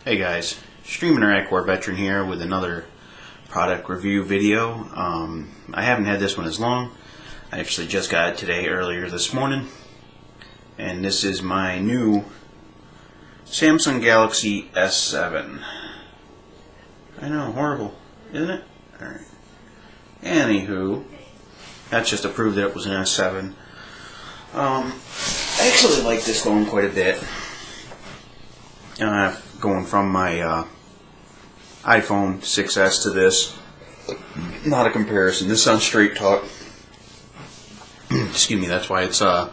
Hey guys, Stream Interact War Veteran here with another product review video. I haven't had this one as long. I actually just got it today, earlier this morning. And this is my new Samsung Galaxy S7. I know, horrible, isn't it? Alright. Anywho, that's just to prove that it was an S7. I actually like this phone quite a bit. Going from my iPhone 6s to this, not a comparison. This sounds straight talk. Excuse me. That's why it's got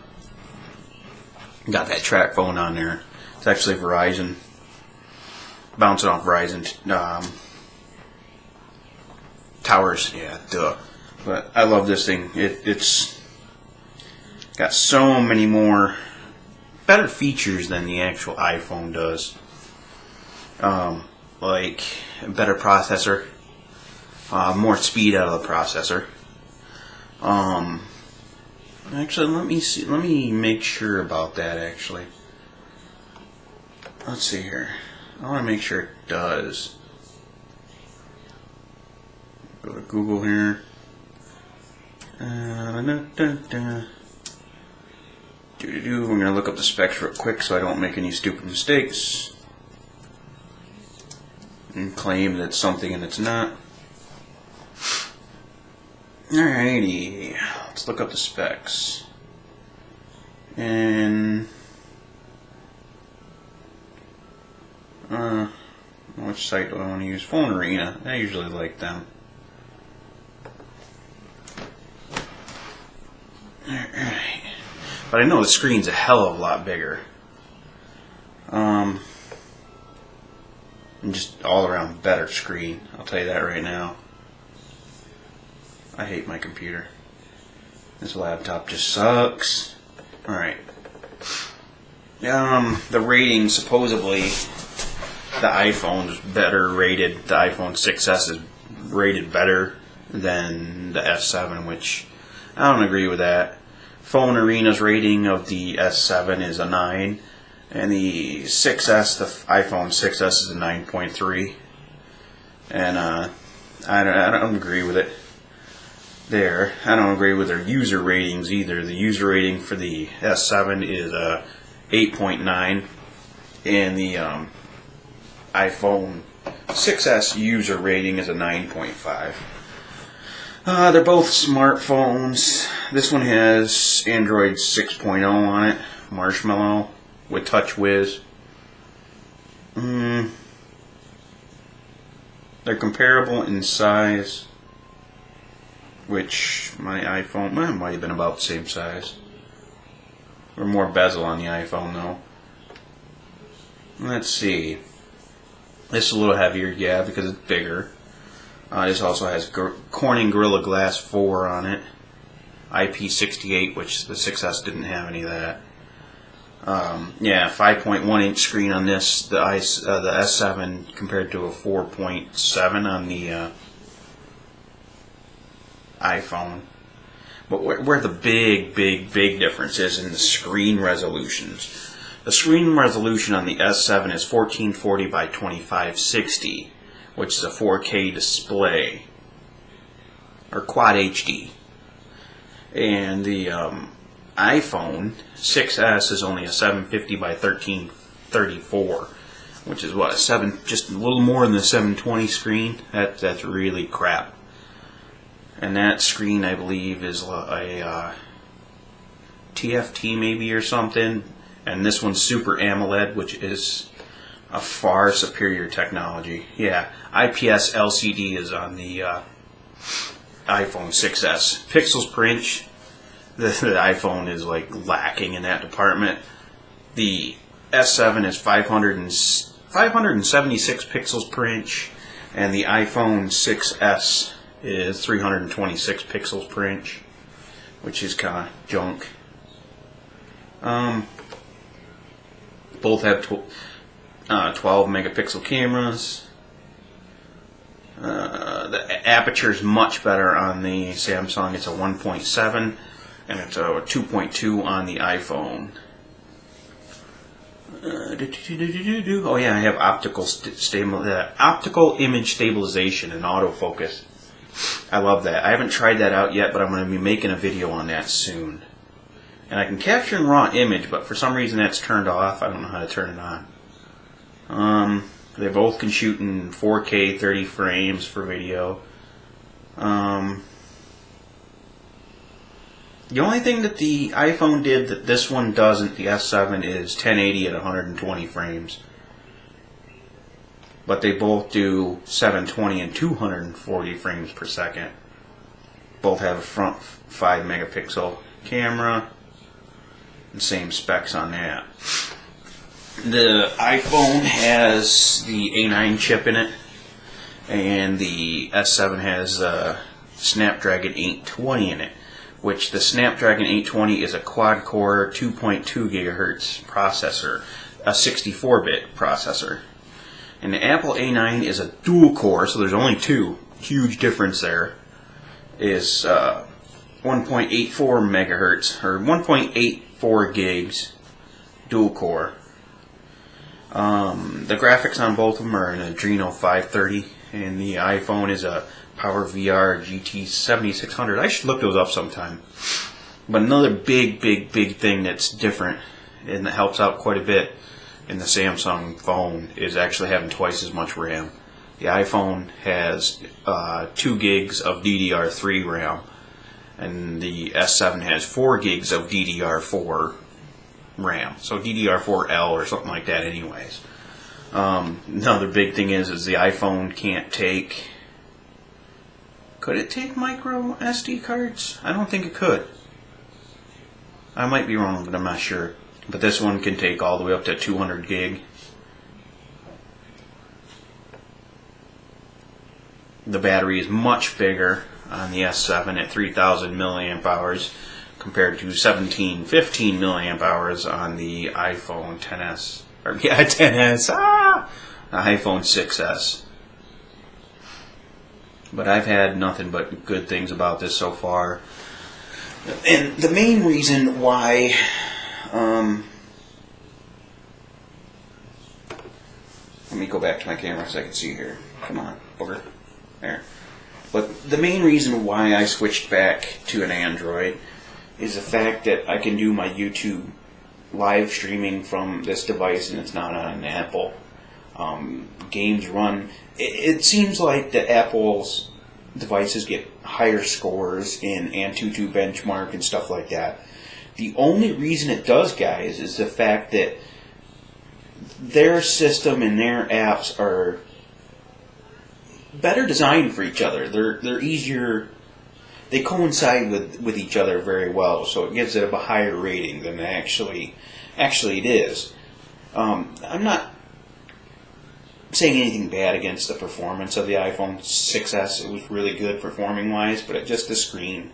that track phone on there. It's actually Verizon, bouncing off Verizon towers. Yeah, duh. But I love this thing. It's got so many more better features than the actual iPhone does. Like a better processor, more speed out of the processor. Actually, let me see. Let me make sure about that. Actually, let's see here. I want to make sure it does. Go to Google here. We're gonna look up the specs real quick so I don't make any stupid mistakes and claim that it's something and it's not. Alrighty, let's look up the specs. And which site do I want to use? Phone Arena. I usually like them. Alright, but I know the screen's a hell of a lot bigger. And just all around better screen. I'll tell you that right now. I hate my computer. This laptop just sucks. Alright. The rating, supposedly, the iPhone is better rated. The iPhone 6s is rated better than the S7, which I don't agree with that. Phone Arena's rating of the S7 is a 9. And the 6S, the iPhone 6s is a 9.3. And I don't agree with it there. I don't agree with their user ratings either. The user rating for the S7 is 8.9. And the iPhone 6s user rating is a 9.5. They're both smartphones. This one has Android 6.0 on it, Marshmallow, with TouchWiz. They're comparable in size, which my iPhone might have been about the same size. Or more bezel on the iPhone, though. Let's see. This is a little heavier, yeah, because it's bigger. This also has Corning Gorilla Glass 4 on it. IP68, which the 6s didn't have any of that. Yeah, 5.1 inch screen on this, the S7 compared to a 4.7 on the iPhone. But where the big difference is in the screen resolutions. The screen resolution on the S7 is 1440 by 2560, which is a 4K display, or Quad HD. And the iPhone 6s is only a 750 by 1334, which is what, just a little more than the 720 screen. That's really crap. And that screen, I believe, is a TFT maybe or something. And this one's Super AMOLED, which is a far superior technology. Yeah, IPS LCD is on the iPhone 6s. Pixels per inch, the iPhone is like lacking in that department. The S7 is 576 pixels per inch, and the iPhone 6s is 326 pixels per inch, which is kind of junk. Both have 12 megapixel cameras. The aperture is much better on the Samsung. It's a 1.7, and it's a 2.2 on the iPhone. Oh yeah, I have optical image stabilization and autofocus. I love that. I haven't tried that out yet, but I'm going to be making a video on that soon. And I can capture in raw image, but for some reason that's turned off. I don't know how to turn it on. They both can shoot in 4K 30 frames for video. The only thing that the iPhone did that this one doesn't, the S7, is 1080 at 120 frames. But they both do 720 and 240 frames per second. Both have a front 5 megapixel camera. And same specs on that. The iPhone has the A9 chip in it. And the S7 has a Snapdragon 820 in it. Which the Snapdragon 820 is a quad-core 2.2 gigahertz processor, a 64-bit processor. And the Apple A9 is a dual-core, so there's only two. Huge difference there. Is 1.84 megahertz, or 1.84 gigs, dual-core. The graphics on both of them are an Adreno 530, and the iPhone is a PowerVR GT 7600. I should look those up sometime. But another big thing that's different and that helps out quite a bit in the Samsung phone is actually having twice as much RAM. The iPhone has 2 gigs of DDR3 RAM, and the S7 has 4 gigs of DDR4 RAM. So DDR4L or something like that anyways. Another big thing is the iPhone can't take... Could it take micro SD cards? I don't think it could. I might be wrong, but I'm not sure. But this one can take all the way up to 200 gig. The battery is much bigger on the S7 at 3,000 milliamp hours compared to 15 milliamp hours on the iPhone XS. Or yeah, XS. The iPhone 6s. But I've had nothing but good things about this so far. And the main reason why let me go back to my camera so I can see here. Come on, over there. But the main reason why I switched back to an Android is the fact that I can do my YouTube live streaming from this device and it's not on an Apple. Games run. It seems like the Apple's devices get higher scores in Antutu benchmark and stuff like that. The only reason it does, guys, is the fact that their system and their apps are better designed for each other. They're easier. They coincide with each other very well, so it gives it a higher rating than actually it is. I'm not saying anything bad against the performance of the iPhone 6s. It was really good performing-wise, but just the screen.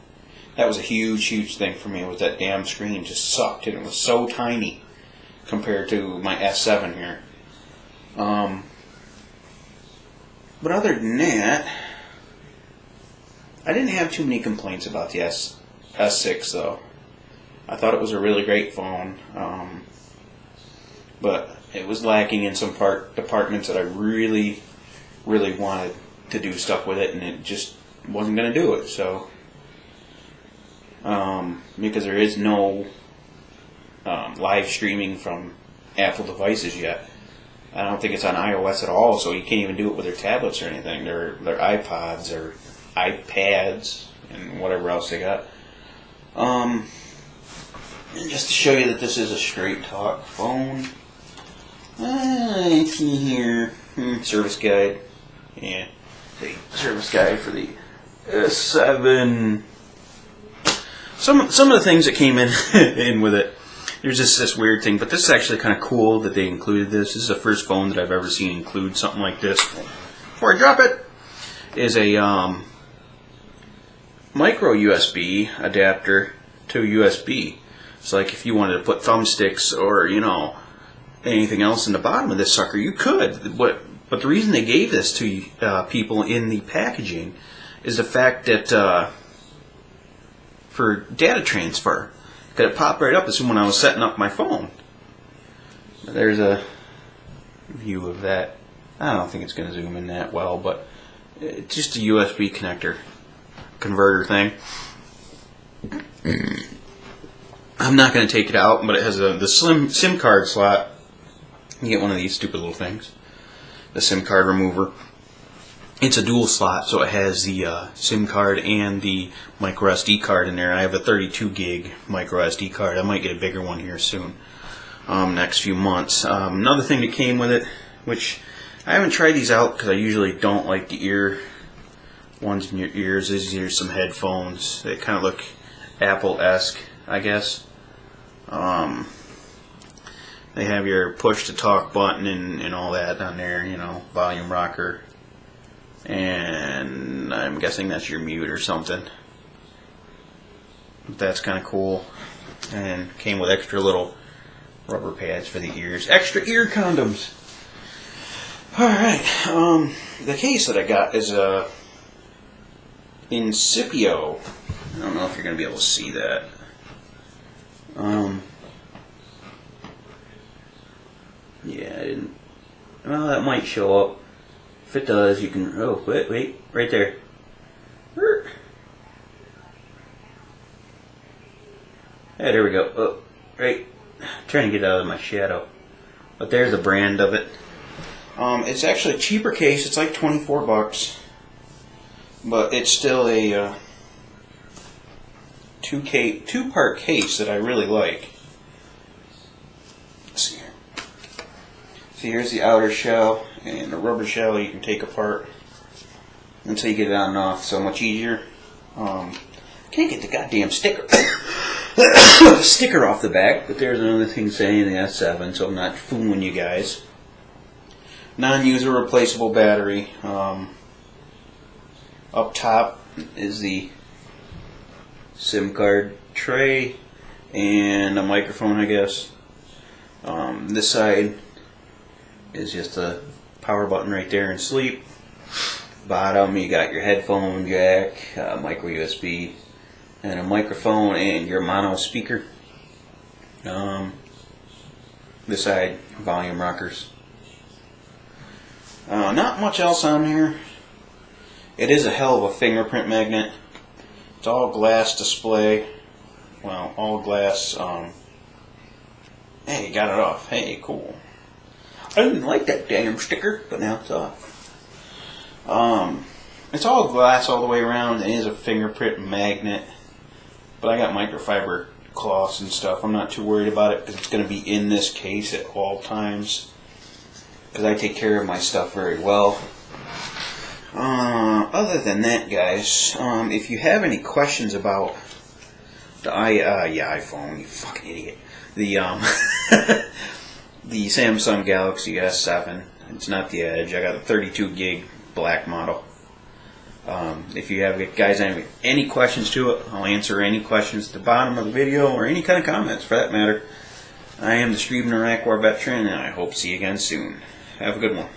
That was a huge thing for me, was that damn screen just sucked, and it was so tiny compared to my S7 here. But other than that, I didn't have too many complaints about the S6, though. I thought it was a really great phone, but it was lacking in some departments that I really wanted to do stuff with it, and it just wasn't going to do it. So, because there is no live streaming from Apple devices yet. I don't think it's on iOS at all, so you can't even do it with their tablets or anything. Their iPods or iPads and whatever else they got. And just to show you that this is a straight talk phone. Let's see here. Service guide. Yeah. The service guide for the S7. Some of the things that came in with it. There's just this weird thing, but this is actually kind of cool that they included this. This is the first phone that I've ever seen include something like this. Before I drop it, is a micro USB adapter to USB. It's like if you wanted to put thumbsticks or, anything else in the bottom of this sucker, you could. But the reason they gave this to people in the packaging is the fact that for data transfer, that it popped right up as soon when I was setting up my phone. There's a view of that. I don't think it's going to zoom in that well, but it's just a USB connector converter thing. I'm not going to take it out, but it has the slim SIM card slot. You get one of these stupid little things, the SIM card remover. It's a dual slot, so it has the SIM card and the micro SD card in there. I have a 32 gig micro SD card. I might get a bigger one here soon, next few months. Another thing that came with it, which I haven't tried these out because I usually don't like the ear ones in your ears. These are some headphones. They kind of look Apple-esque, I guess. They have your push to talk button and all that on there, you know, volume rocker. And I'm guessing that's your mute or something. That's kind of cool. And came with extra little rubber pads for the ears. Extra ear condoms. Alright, the case that I got is a Incipio. I don't know if you're going to be able to see that. Yeah, I didn't. Well, that might show up. If it does, you can. Oh, wait, right there. Yeah, there we go. Oh, right. I'm trying to get out of my shadow. But there's a brand of it. It's actually a cheaper case. It's like $24, but it's still a two-part case that I really like. Let's see here. See, here's the outer shell and the rubber shell you can take apart until you get it on and off. So much easier. Can't get the goddamn sticker. Sticker off the back, but there's another thing saying the S7, so I'm not fooling you guys. Non-user replaceable battery. Up top is the SIM card tray and a microphone, I guess. This side is just a power button right there and sleep. Bottom, you got your headphone jack, micro USB, and a microphone and your mono speaker. This side, volume rockers. Not much else on here. It is a hell of a fingerprint magnet. It's all glass display. Well, all glass. Hey, got it off. Hey, cool. I didn't like that damn sticker, but now it's off. It's all glass all the way around. It is a fingerprint magnet. But I got microfiber cloths and stuff. I'm not too worried about it because it's going to be in this case at all times. Because I take care of my stuff very well. Other than that, guys, if you have any questions about the iPhone, you fucking idiot. The the Samsung Galaxy S7. It's not the Edge. I got a 32 gig black model. If you have guys any questions to it, I'll answer any questions at the bottom of the video or any kind of comments for that matter. I am the Streebner Iraq War veteran, and I hope to see you again soon. Have a good one.